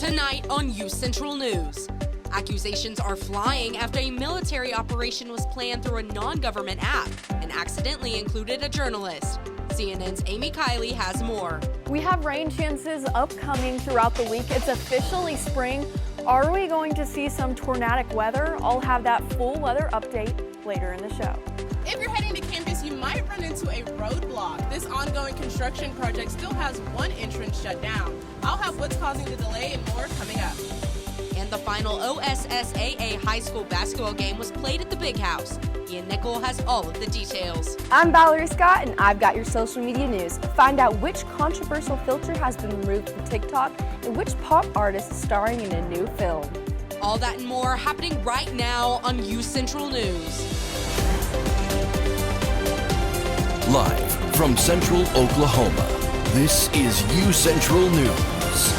Tonight on UCentral News. Accusations are flying after a military operation was planned through a non-government app and accidentally included a journalist. CNN's Amy Kiley has more. We have rain chances upcoming throughout the week. It's officially spring. Are we going to see some tornadic weather? I'll have that full weather update later in the show. If you're heading to campus, you might run into a roadblock. This ongoing construction project still has one entrance shut down. I'll have what's causing the delay and more coming up. And the final OSSAA high school basketball game was played at the Big House. Ian Nickel has all of the details. I'm Valerie Scott, and I've got your social media news. Find out which controversial filter has been removed from TikTok and which pop artist is starring in a new film. All that and more happening right now on UCentral News. Live from Central Oklahoma, this is UCentral News.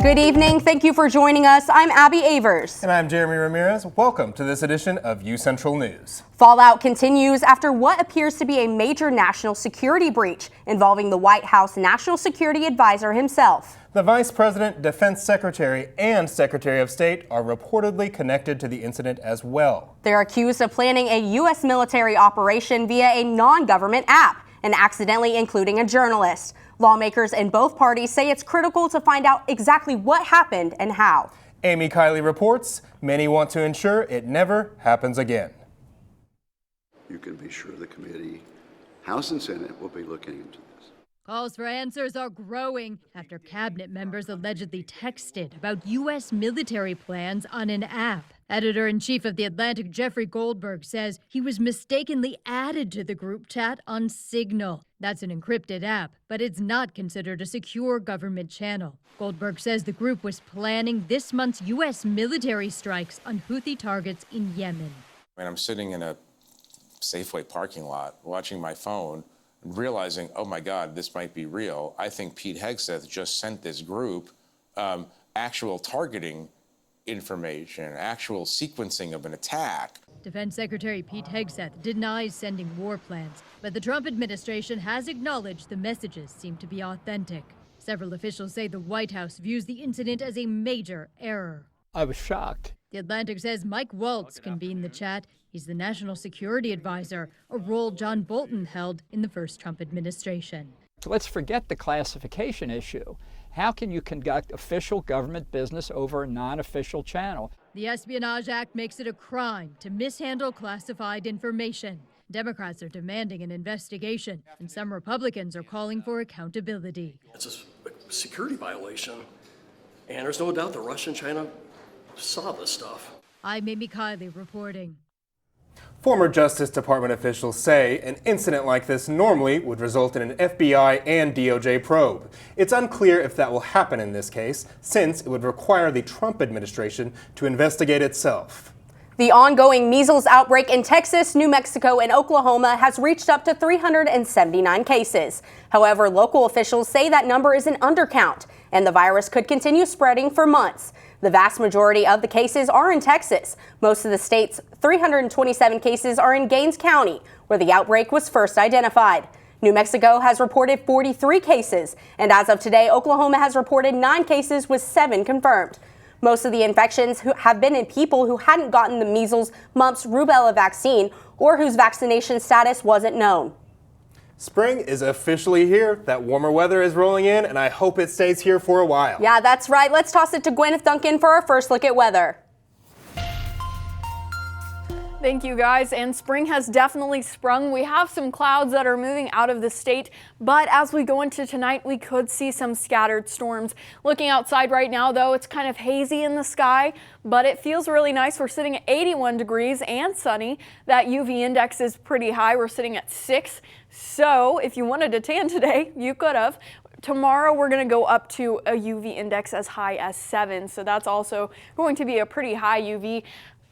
Good evening. Thank you for joining us. I'm Abby Avers. And I'm Jeremy Ramirez. Welcome to this edition of UCentral News. Fallout continues after what appears to be a major national security breach involving the White House National Security Advisor himself. The Vice President, Defense Secretary, and Secretary of State are reportedly connected to the incident as well. They're accused of planning a U.S. military operation via a non-government app and accidentally including a journalist. Lawmakers in both parties say it's critical to find out exactly what happened and how. Amy Kiley reports many want to ensure it never happens again. You can be sure the committee, House and Senate, will be looking into this. Calls for answers are growing after cabinet members allegedly texted about U.S. military plans on an app. Editor-in-chief of The Atlantic, Jeffrey Goldberg, says he was mistakenly added to the group chat on Signal. That's an encrypted app, but it's not considered a secure government channel. Goldberg says the group was planning this month's U.S. military strikes on Houthi targets in Yemen. I'm sitting in a Safeway parking lot watching my phone and realizing, oh my God, this might be real. I think Pete Hegseth just sent this group actual targeting information, actual sequencing of an attack. Defense Secretary Pete Hegseth denies sending war plans, but the Trump administration has acknowledged the messages seem to be authentic. Several officials say the White House views the incident as a major error. I was shocked. The Atlantic says Mike Waltz convened the chat. He's the National Security Advisor, a role John Bolton held in the first Trump administration. Let's forget the classification issue. How can you conduct official government business over a non-official channel? The Espionage Act makes it a crime to mishandle classified information. Democrats are demanding an investigation, and some Republicans are calling for accountability. It's a security violation, and there's no doubt that Russia and China saw this stuff. I'm Amy Kiley reporting. Former Justice Department officials say an incident like this normally would result in an FBI and DOJ probe. It's unclear if that will happen in this case, since it would require the Trump administration to investigate itself. The ongoing measles outbreak in Texas, New Mexico, and Oklahoma has reached up to 379 cases. However, local officials say that number is an undercount, and the virus could continue spreading for months. The vast majority of the cases are in Texas. Most of the state's 327 cases are in Gaines County, where the outbreak was first identified. New Mexico has reported 43 cases, and as of today, Oklahoma has reported 9 cases with 7 confirmed. Most of the infections have been in people who hadn't gotten the measles, mumps, rubella vaccine, or whose vaccination status wasn't known. Spring is officially here. That warmer weather is rolling in, and I hope it stays here for a while. Yeah, that's right. Let's toss it to Gwyneth Duncan for our first look at weather. Thank you, guys. And spring has definitely sprung. We have some clouds that are moving out of the state, but as we go into tonight, we could see some scattered storms. Looking outside right now, though, it's kind of hazy in the sky, but it feels really nice. We're sitting at 81 degrees and sunny. That UV index is pretty high. We're sitting at 6. So if you wanted to tan today, you could have. Tomorrow, we're going to go up to a UV index as high as 7. So that's also going to be a pretty high UV.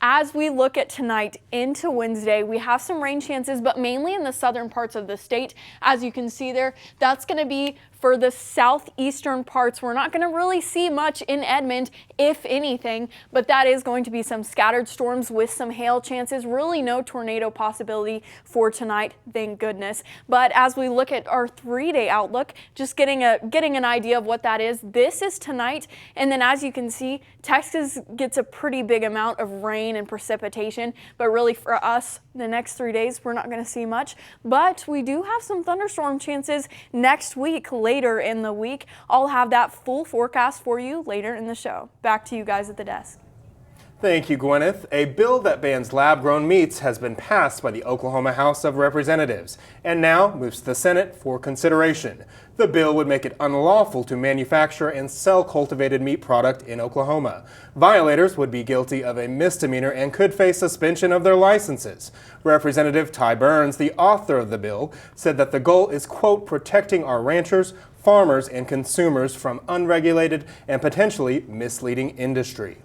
As we look at tonight into Wednesday, we have some rain chances, but mainly in the southern parts of the state. As you can see there, that's going to be for the southeastern parts. We're not going to really see much in Edmond, if anything, but that is going to be some scattered storms with some hail chances. Really no tornado possibility for tonight, thank goodness. But as we look at our 3-day outlook, just getting an idea of what that is, this is tonight, and then as you can see, Texas gets a pretty big amount of rain and precipitation, but really for us, the next 3 days, we're not going to see much, but we do have some thunderstorm chances next week, later in the week. I'll have that full forecast for you later in the show. Back to you guys at the desk. Thank you, Gwyneth. A bill that bans lab-grown meats has been passed by the Oklahoma House of Representatives and now moves to the Senate for consideration. The bill would make it unlawful to manufacture and sell cultivated meat product in Oklahoma. Violators would be guilty of a misdemeanor and could face suspension of their licenses. Representative Ty Burns, the author of the bill, said that the goal is, quote, protecting our ranchers, farmers, and consumers from unregulated and potentially misleading industry.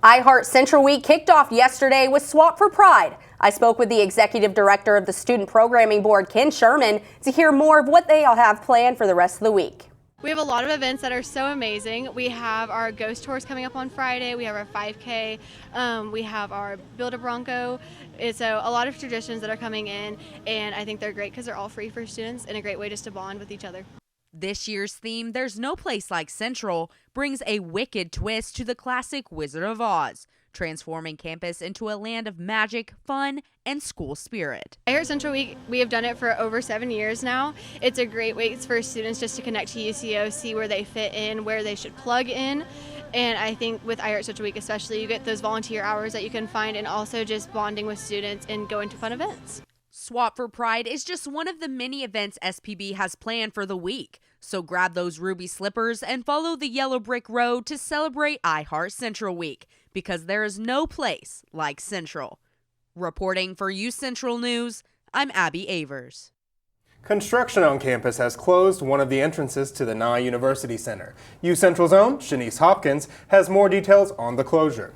UCentral Week kicked off yesterday with Swap for Pride. I spoke with the executive director of the Student Programming Board, Ken Sherman, to hear more of what they all have planned for the rest of the week. We have a lot of events that are so amazing. We have our ghost tours coming up on Friday. We have our 5K. We have our Build a Bronco. So a lot of traditions that are coming in, and I think they're great because they're all free for students and a great way just to bond with each other. This year's theme, There's No Place Like Central, brings a wicked twist to the classic Wizard of Oz, transforming campus into a land of magic, fun, and school spirit. UCentral Week, we have done it for over 7 years now. It's a great way for students just to connect to UCO, see where they fit in, where they should plug in. And I think with UCentral Week especially, you get those volunteer hours that you can find and also just bonding with students and going to fun events. Swap for Pride is just one of the many events SPB has planned for the week. So grab those ruby slippers and follow the yellow brick road to celebrate UCentral Week, because there is no place like Central. Reporting for UCentral News, I'm Abby Avers. Construction on campus has closed one of the entrances to the Nye University Center. UCentral's own Shanice Hopkins has more details on the closure.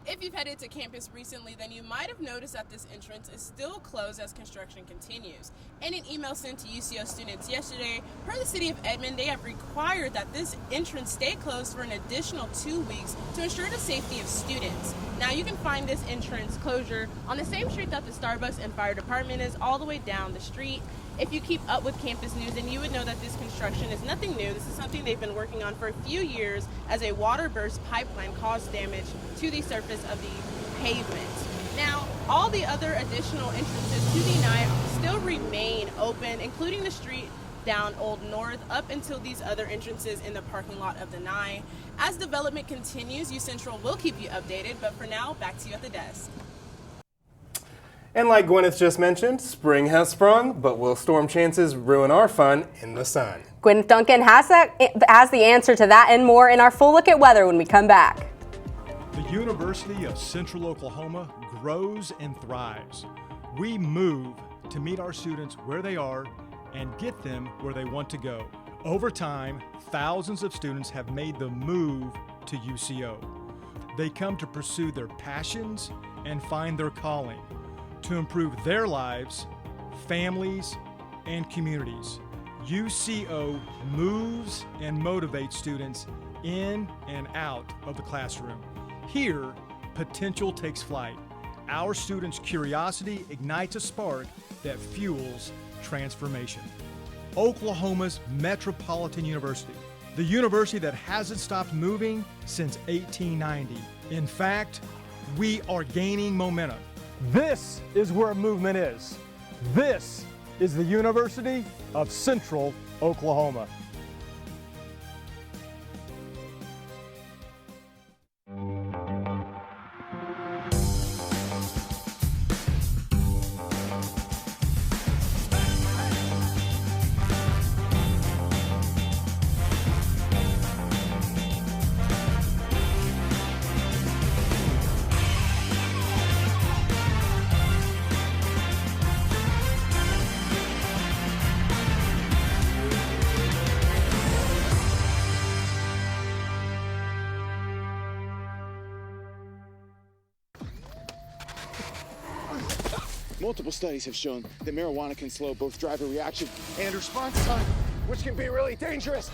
If you've headed to campus recently, then you might have noticed that this entrance is still closed as construction continues. In an email sent to UCO students yesterday, per the city of Edmond, they have required that this entrance stay closed for an additional 2 weeks to ensure the safety of students. Now, you can find this entrance closure on the same street that the Starbucks and fire department is, all the way down the street. If you keep up with campus news, then you would know that this construction is nothing new. This is something they've been working on for a few years as a water burst pipeline caused damage to the surface of the pavement. Now, all the other additional entrances to the Nye still remain open, including the street down Old North up until these other entrances in the parking lot of the Nye. As development continues, UCentral will keep you updated, but for now, back to you at the desk. And like Gwyneth just mentioned, spring has sprung, but will storm chances ruin our fun in the sun? Gwyneth Duncan has the answer to that and more in our full look at weather when we come back. The University of Central Oklahoma grows and thrives. We move to meet our students where they are and get them where they want to go. Over time, thousands of students have made the move to UCO. They come to pursue their passions and find their calling, to improve their lives, families, and communities. UCO moves and motivates students in and out of the classroom. Here, potential takes flight. Our students' curiosity ignites a spark that fuels transformation. Oklahoma's Metropolitan University, the university that hasn't stopped moving since 1890. In fact, we are gaining momentum. This is where movement is. This is the University of Central Oklahoma. Multiple studies have shown that marijuana can slow both driver reaction and response time. which can be really dangerous.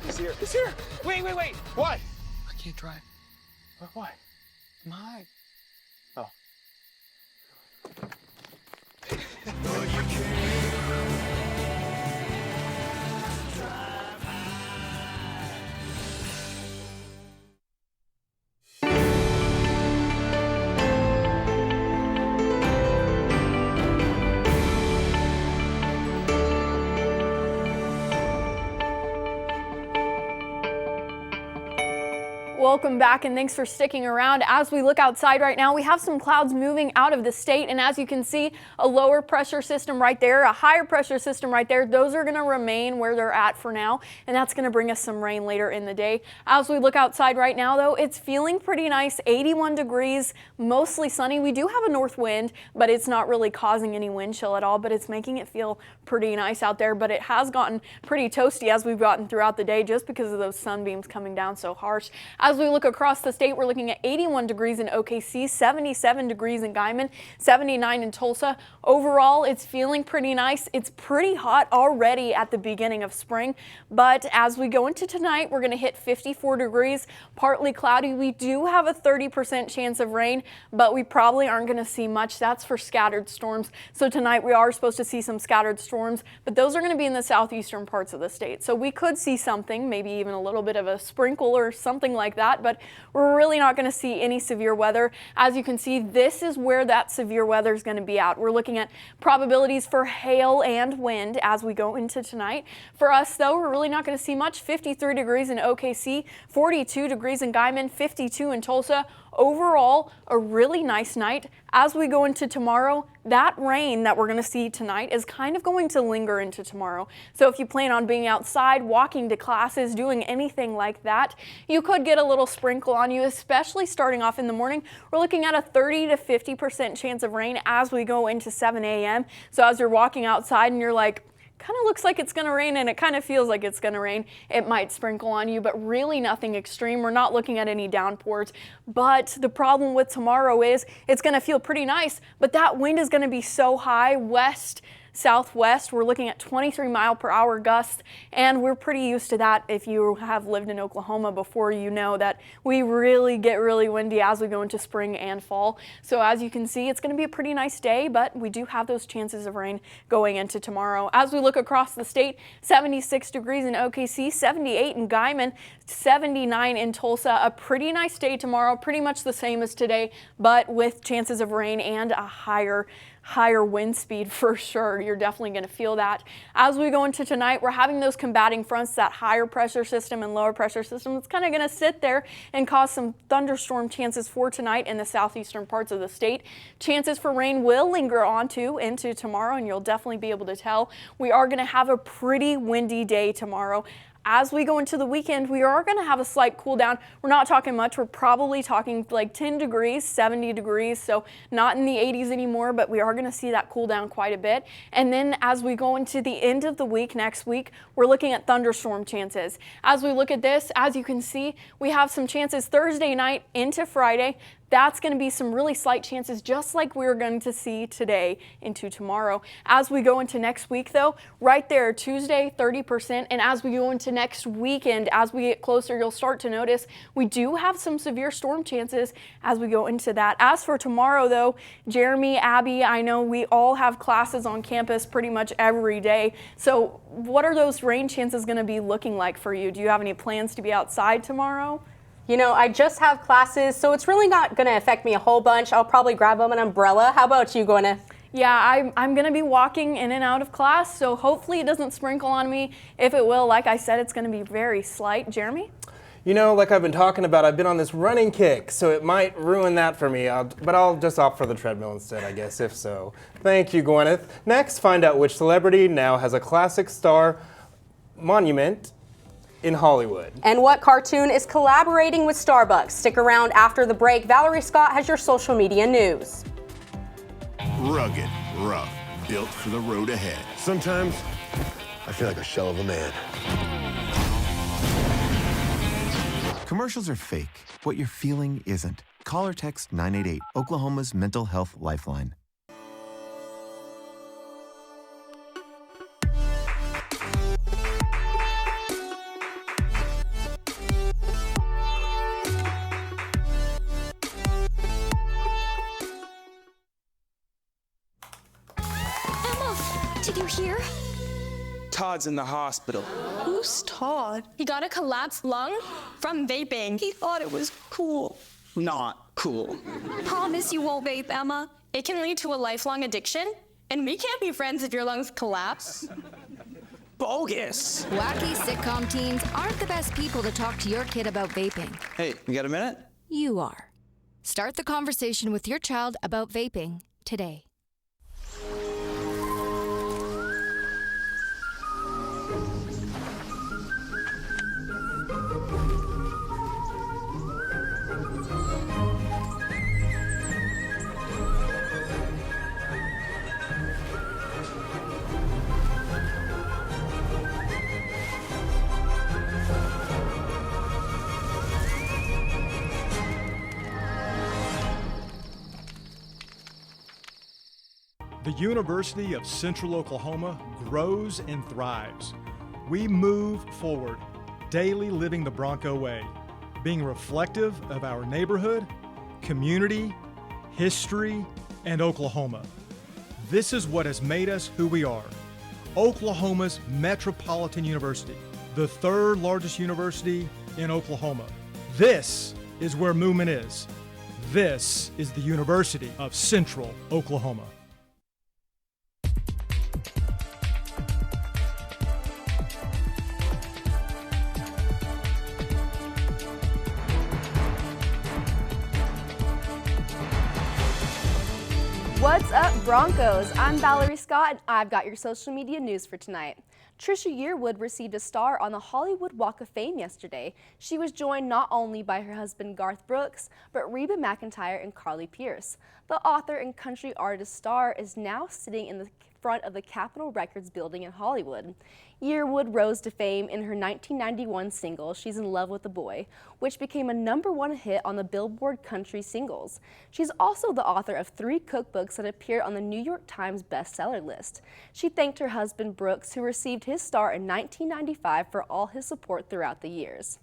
He's here. He's here. Wait. What? I can't drive. Why? My. Oh. Welcome back and thanks for sticking around. As we look outside right now, we have some clouds moving out of the state, and as you can see, a lower pressure system right there, a higher pressure system right there. Those are going to remain where they're at for now, and that's going to bring us some rain later in the day. As we look outside right now though, it's feeling pretty nice, 81 degrees, mostly sunny. We do have a north wind, but it's not really causing any wind chill at all, but it's making it feel pretty nice out there. But it has gotten pretty toasty as we've gotten throughout the day just because of those sunbeams coming down so harsh. As we look across the state, we're looking at 81 degrees in OKC, 77 degrees in Guymon, 79 in Tulsa. Overall, it's feeling pretty nice. It's pretty hot already at the beginning of spring, but as we go into tonight, we're going to hit 54 degrees, partly cloudy. We do have a 30% chance of rain, but we probably aren't going to see much. That's for scattered storms. So tonight we are supposed to see some scattered storms, but those are going to be in the southeastern parts of the state. So we could see something, maybe even a little bit of a sprinkle or something like that, but we're really not going to see any severe weather. As you can see, this is where that severe weather is going to be at. We're looking at probabilities for hail and wind as we go into tonight. For us though, we're really not going to see much. 53 degrees in OKC, 42 degrees in Guymon, 52 in Tulsa. Overall, a really nice night. As we go into tomorrow, that rain that we're going to see tonight is kind of going to linger into tomorrow. So if you plan on being outside, walking to classes, doing anything like that, you could get a little sprinkle on you, especially starting off in the morning. We're looking at a 30 to 50% chance of rain as we go into 7 a.m. So as you're walking outside and you're like, kind of looks like it's going to rain and it kind of feels like it's going to rain, it might sprinkle on you, but really nothing extreme. We're not looking at any downpours. But the problem with tomorrow is it's going to feel pretty nice, but that wind is going to be so high, west, southwest. We're looking at 23-mile-per-hour gusts, and we're pretty used to that. If you have lived in Oklahoma before, you know that we really get really windy as we go into spring and fall. So as you can see, it's going to be a pretty nice day, but we do have those chances of rain going into tomorrow. As we look across the state, 76 degrees in OKC, 78 in Guymon, 79 in Tulsa. A pretty nice day tomorrow, pretty much the same as today, but with chances of rain and a higher wind speed for sure. You're definitely going to feel that. As we go into tonight, we're having those combating fronts, that higher pressure system and lower pressure system. It's kind of going to sit there and cause some thunderstorm chances for tonight in the southeastern parts of the state. Chances for rain will linger on into tomorrow, and you'll definitely be able to tell. We are going to have a pretty windy day tomorrow. As we go into the weekend, we are going to have a slight cool down. We're not talking much. We're probably talking like 10 degrees, 70 degrees, so not in the 80s anymore, but we are going to see that cool down quite a bit. And then as we go into the end of the week, next week, we're looking at thunderstorm chances. As we look at this, as you can see, we have some chances Thursday night into Friday. That's going to be some really slight chances, just like we're going to see today into tomorrow. As we go into next week, though, right there, Tuesday, 30%. And as we go into next weekend, as we get closer, you'll start to notice we do have some severe storm chances as we go into that. As for tomorrow, though, Jeremy, Abby, I know we all have classes on campus pretty much every day. So what are those rain chances going to be looking like for you? Do you have any plans to be outside tomorrow? You know, I just have classes, so it's really not going to affect me a whole bunch. I'll probably grab an umbrella. How about you, Gwyneth? Yeah, I'm going to be walking in and out of class, so hopefully it doesn't sprinkle on me. If it will, like I said, it's going to be very slight. Jeremy? You know, like I've been talking about, I've been on this running kick, so it might ruin that for me, but I'll just opt for the treadmill instead, I guess, if so. Thank you, Gwyneth. Next, find out which celebrity now has a classic star monument in Hollywood. And what cartoon is collaborating with Starbucks? Stick around after the break. Valerie Scott has your social media news. Rugged, rough, built for the road ahead. Sometimes I feel like a shell of a man. Commercials are fake. What you're feeling isn't. Call or text 988, Oklahoma's mental health lifeline. Did you hear? Todd's in the hospital. Who's Todd? He got a collapsed lung from vaping. He thought it was cool. Not cool. Promise you won't vape, Emma. It can lead to a lifelong addiction, and we can't be friends if your lungs collapse. Bogus. Wacky sitcom teens aren't the best people to talk to your kid about vaping. Hey, you got a minute? You are. Start the conversation with your child about vaping today. The University of Central Oklahoma grows and thrives. We move forward, daily living the Bronco way, being reflective of our neighborhood, community, history, and Oklahoma. This is what has made us who we are. Oklahoma's Metropolitan University, the third largest university in Oklahoma. This is where movement is. This is the University of Central Oklahoma. What's up, Broncos? I'm Valerie Scott, and I've got your social media news for tonight. Trisha Yearwood received a star on the Hollywood Walk of Fame yesterday. She was joined not only by her husband Garth Brooks, but Reba McEntire and Carly Pearce. The author and country artist star is now sitting in the front of the Capitol Records building in Hollywood. Yearwood rose to fame in her 1991 single, She's in Love with a Boy, which became a #1 hit on the Billboard Country Singles. She's also the author of 3 cookbooks that appeared on the New York Times bestseller list. She thanked her husband Brooks, who received his star in 1995, for all his support throughout the years.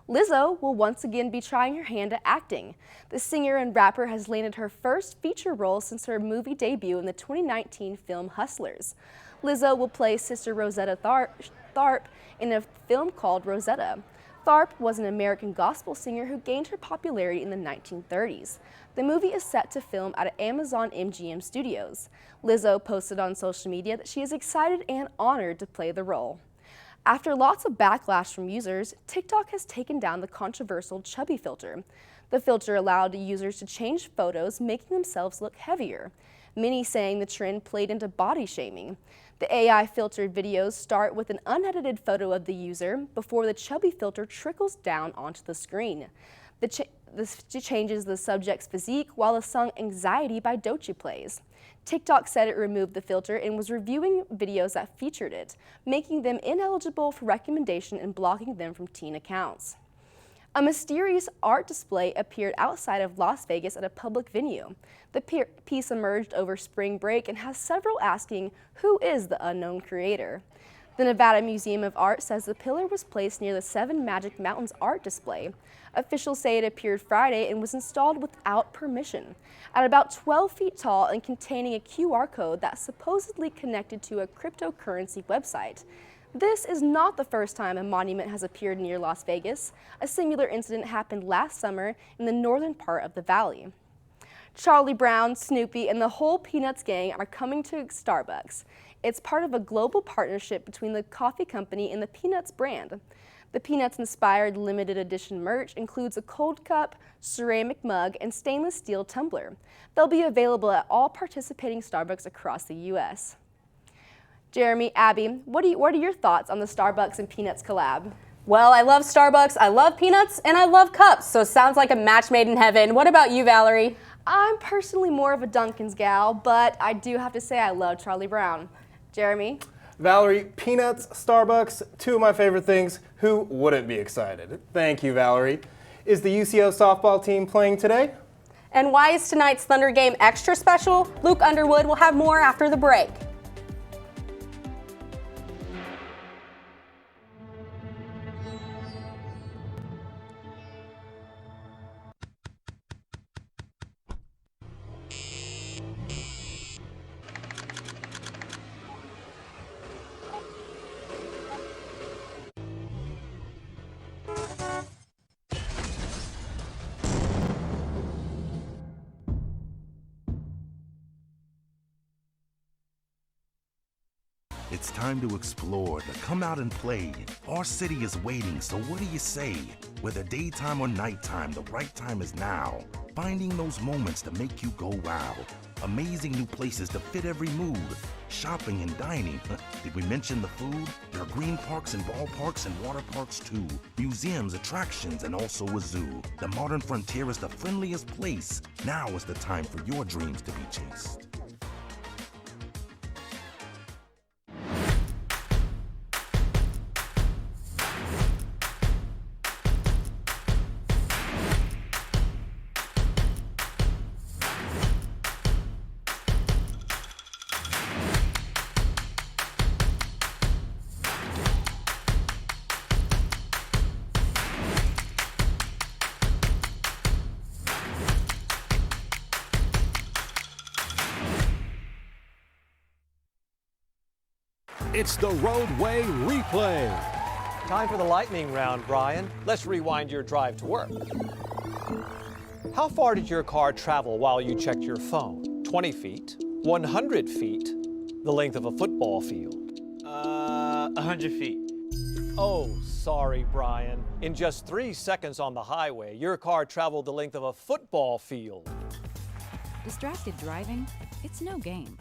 Lizzo will once again be trying her hand at acting. The singer and rapper has landed her first feature role since her movie debut in the 2019 film Hustlers. Lizzo will play Sister Rosetta Tharpe in a film called Rosetta. Tharpe was an American gospel singer who gained her popularity in the 1930s. The movie is set to film at Amazon MGM Studios. Lizzo posted on social media that she is excited and honored to play the role. After lots of backlash from users, TikTok has taken down the controversial chubby filter. The filter allowed users to change photos, making themselves look heavier. Many saying the trend played into body shaming. The AI-filtered videos start with an unedited photo of the user before the chubby filter trickles down onto the screen. This changes the subject's physique while the song Anxiety by Doechii plays. TikTok said it removed the filter and was reviewing videos that featured it, making them ineligible for recommendation and blocking them from teen accounts. A mysterious art display appeared outside of Las Vegas at a public venue. The piece emerged over spring break and has several asking, who is the unknown creator? The Nevada Museum of Art says the pillar was placed near the Seven Magic Mountains art display. Officials say it appeared Friday and was installed without permission. At about 12 feet tall and containing a QR code that supposedly connected to a cryptocurrency website. This is not the first time a monument has appeared near Las Vegas. A similar incident happened last summer in the northern part of the valley. Charlie Brown, Snoopy, and the whole Peanuts gang are coming to Starbucks. It's part of a global partnership between the coffee company and the Peanuts brand. The Peanuts-inspired limited edition merch includes a cold cup, ceramic mug, and stainless steel tumbler. They'll be available at all participating Starbucks across the U.S. Jeremy, Abby, what are your thoughts on the Starbucks and Peanuts collab? Well, I love Starbucks, I love Peanuts, and I love cups, so it sounds like a match made in heaven. What about you, Valerie? I'm personally more of a Dunkin's gal, but I do have to say I love Charlie Brown. Jeremy? Valerie, Peanuts, Starbucks, 2 of my favorite things. Who wouldn't be excited? Thank you, Valerie. Is the UCO softball team playing today? And why is tonight's Thunder game extra special? Luke Underwood will have more after the break. It's time to explore, to come out and play. Our city is waiting, so what do you say? Whether daytime or nighttime, the right time is now. Finding those moments to make you go wow. Amazing new places to fit every mood. Shopping and dining. Did we mention the food? There are green parks and ballparks and water parks too. Museums, attractions, and also a zoo. The modern frontier is the friendliest place. Now is the time for your dreams to be chased. It's the Roadway Replay. Time for the lightning round, Brian. Let's rewind your drive to work. How far did your car travel while you checked your phone? 20 feet, 100 feet, the length of a football field? 100 feet. Oh, sorry, Brian. In just 3 seconds on the highway, your car traveled the length of a football field. Distracted driving? It's no game.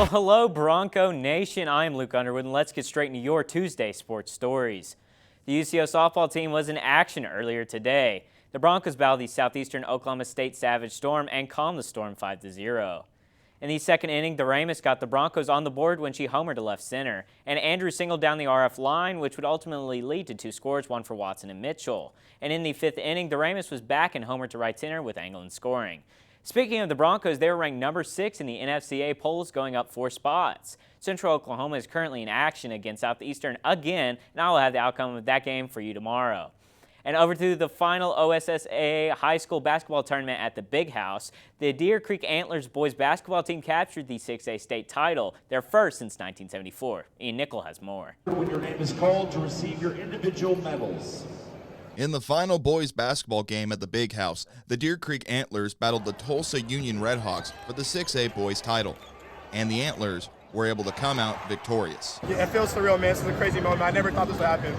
Hello, Bronco Nation. I am Luke Underwood, and let's get straight into your Tuesday sports stories. The UCO softball team was in action earlier today. The Broncos battled the Southeastern Oklahoma State Savage Storm and calmed the Storm 5-0. In the second inning, the Ramis got the Broncos on the board when she homered to left center, and Andrew singled down the RF line, which would ultimately lead to 2 scores, one for Watson and Mitchell. And in the fifth inning, the Ramis was back and homered to right center with Anglin scoring. Speaking of the Broncos, they were ranked number 6 in the NFCA polls, going up 4 spots. Central Oklahoma is currently in action against Southeastern again, and I will have the outcome of that game for you tomorrow. And over to the final OSSAA high school basketball tournament at the Big House. The Deer Creek Antlers boys basketball team captured the 6A state title, their first since 1974. Ian Nickel has more. When your name is called to receive your individual medals. In the final boys basketball game at the Big House, the Deer Creek Antlers battled the Tulsa Union Redhawks for the 6A boys title, and the Antlers were able to come out victorious. Yeah, it feels surreal, man. This is a crazy moment. I never thought this would happen.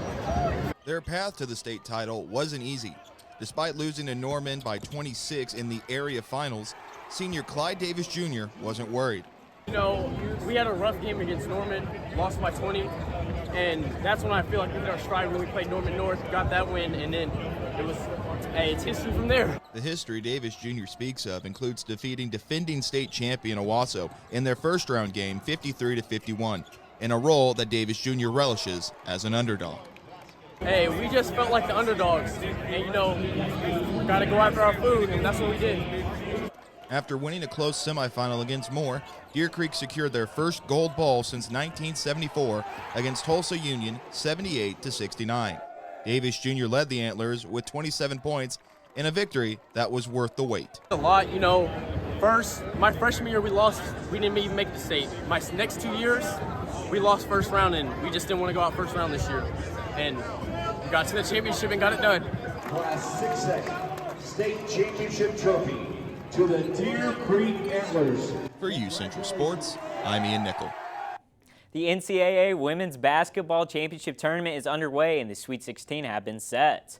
Their path to the state title wasn't easy. Despite losing to Norman by 26 in the area finals, senior Clyde Davis Jr. wasn't worried. You know, we had a rough game against Norman, lost by 20, and that's when I feel like we hit our stride when we played Norman North, got that win, and then it was, hey, it's history from there. The history Davis Jr. speaks of includes defeating defending state champion Owasso in their first round game 53-51, in a role that Davis Jr. relishes as an underdog. Hey, we just felt like the underdogs, and you know, we got to go after our food, and that's what we did. After winning a close semifinal against Moore, Deer Creek secured their first gold ball since 1974 against Tulsa Union 78-69. Davis Jr. led the Antlers with 27 points in a victory that was worth the wait. A lot, you know, my freshman year we lost, we didn't even make the state. My next 2 years, we lost first round, and we just didn't want to go out first round this year. And we got to the championship and got it done. Class 6A state championship trophy to the Deer Creek Antlers. For UCentral Sports, I'm Ian Nickel. The NCAA Women's Basketball Championship Tournament is underway and the Sweet 16 have been set.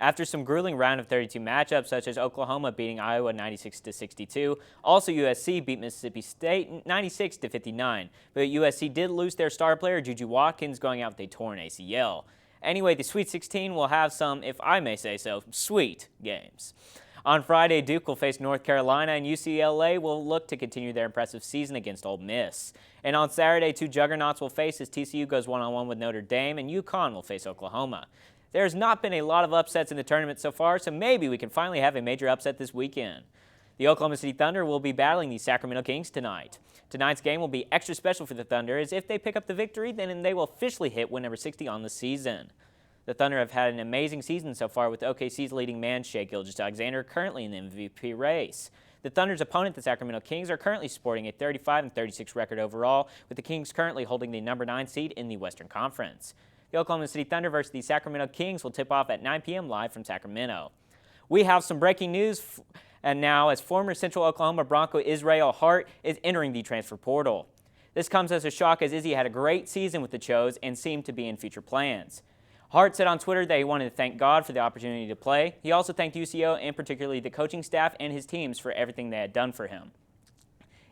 After some grueling round of 32 matchups, such as Oklahoma beating Iowa 96-62, also USC beat Mississippi State 96-59, but USC did lose their star player Juju Watkins going out with a torn ACL. Anyway, the Sweet 16 will have some, if I may say so, sweet games. On Friday, Duke will face North Carolina, and UCLA will look to continue their impressive season against Ole Miss. And on Saturday, 2 juggernauts will face as TCU goes one-on-one with Notre Dame, and UConn will face Oklahoma. There's not been a lot of upsets in the tournament so far, so maybe we can finally have a major upset this weekend. The Oklahoma City Thunder will be battling the Sacramento Kings tonight. Tonight's game will be extra special for the Thunder, as if they pick up the victory, then they will officially hit win number 60 on the season. The Thunder have had an amazing season so far, with OKC's leading man, Shai Gilgeous-Alexander, currently in the MVP race. The Thunder's opponent, the Sacramento Kings, are currently sporting a 35-36 record overall, with the Kings currently holding the number 9 seed in the Western Conference. The Oklahoma City Thunder versus the Sacramento Kings will tip off at 9 p.m. live from Sacramento. We have some breaking news, and now as former Central Oklahoma Bronco Israel Hart is entering the transfer portal. This comes as a shock as Izzy had a great season with the Chos and seemed to be in future plans. Hart said on Twitter that he wanted to thank God for the opportunity to play. He also thanked UCO and particularly the coaching staff and his teams for everything they had done for him.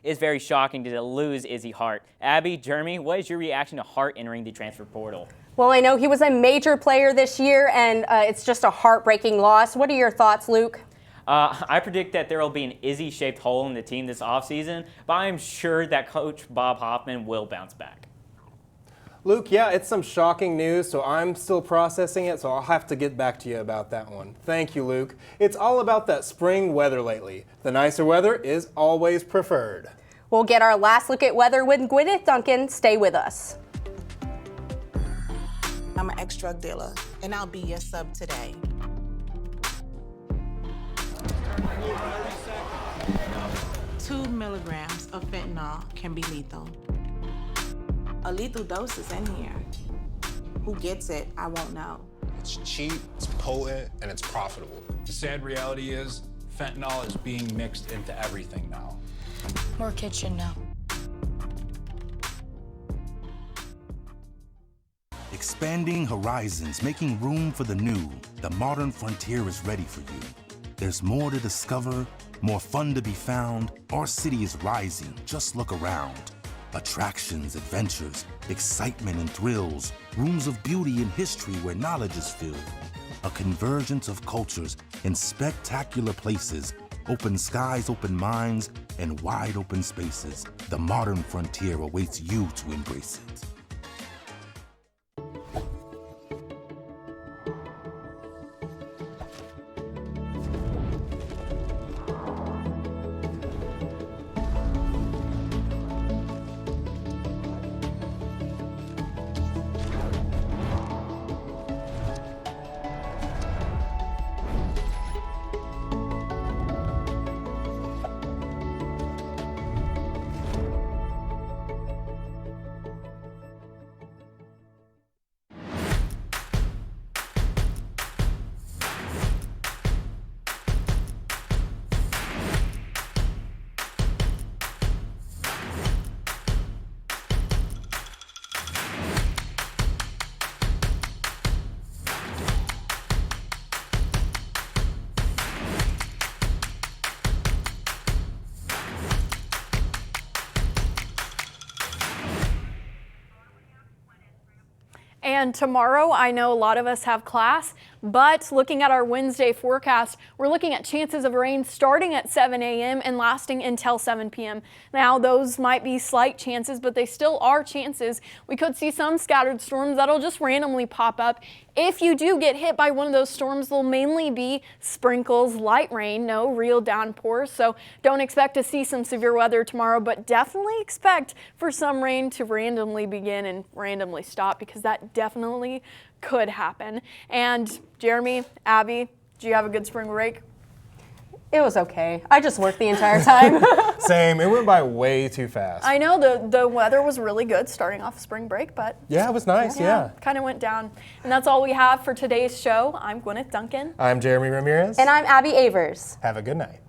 It's very shocking to lose Izzy Hart. Abby, Jeremy, what is your reaction to Hart entering the transfer portal? Well, I know he was a major player this year, and it's just a heartbreaking loss. What are your thoughts, Luke? I predict that there will be an Izzy-shaped hole in the team this offseason, but I'm sure that Coach Bob Hoffman will bounce back. Luke, yeah, it's some shocking news, so I'm still processing it, so I'll have to get back to you about that one. Thank you, Luke. It's all about that spring weather lately. The nicer weather is always preferred. We'll get our last look at weather with Gwyneth Duncan. Stay with us. I'm an ex-drug dealer, and I'll be your sub today. Two milligrams of fentanyl can be lethal. A lethal dose is in here. Who gets it, I won't know. It's cheap, it's potent, and it's profitable. The sad reality is fentanyl is being mixed into everything now. More kitchen now. Expanding horizons, making room for the new. The modern frontier is ready for you. There's more to discover, more fun to be found. Our city is rising, just look around. Attractions, adventures, excitement and thrills, rooms of beauty and history where knowledge is filled. A convergence of cultures in spectacular places, open skies, open minds, and wide open spaces. The modern frontier awaits you to embrace it. And tomorrow, I know a lot of us have class, but looking at our Wednesday forecast, we're looking at chances of rain starting at 7 a.m. and lasting until 7 p.m. Now, those might be slight chances, but they still are chances. We could see some scattered storms that'll just randomly pop up. If you do get hit by one of those storms, they'll mainly be sprinkles, light rain, no real downpours. So don't expect to see some severe weather tomorrow, but definitely expect for some rain to randomly begin and randomly stop, because that definitely could happen. And Jeremy, Abby, do you have a good spring break? It was okay. I just worked the entire time. Same. It went by way too fast. I know the weather was really good starting off spring break, but yeah, it was nice. Yeah. Kind of went down. And that's all we have for today's show. I'm Gwyneth Duncan. I'm Jeremy Ramirez. And I'm Abby Avers. Have a good night.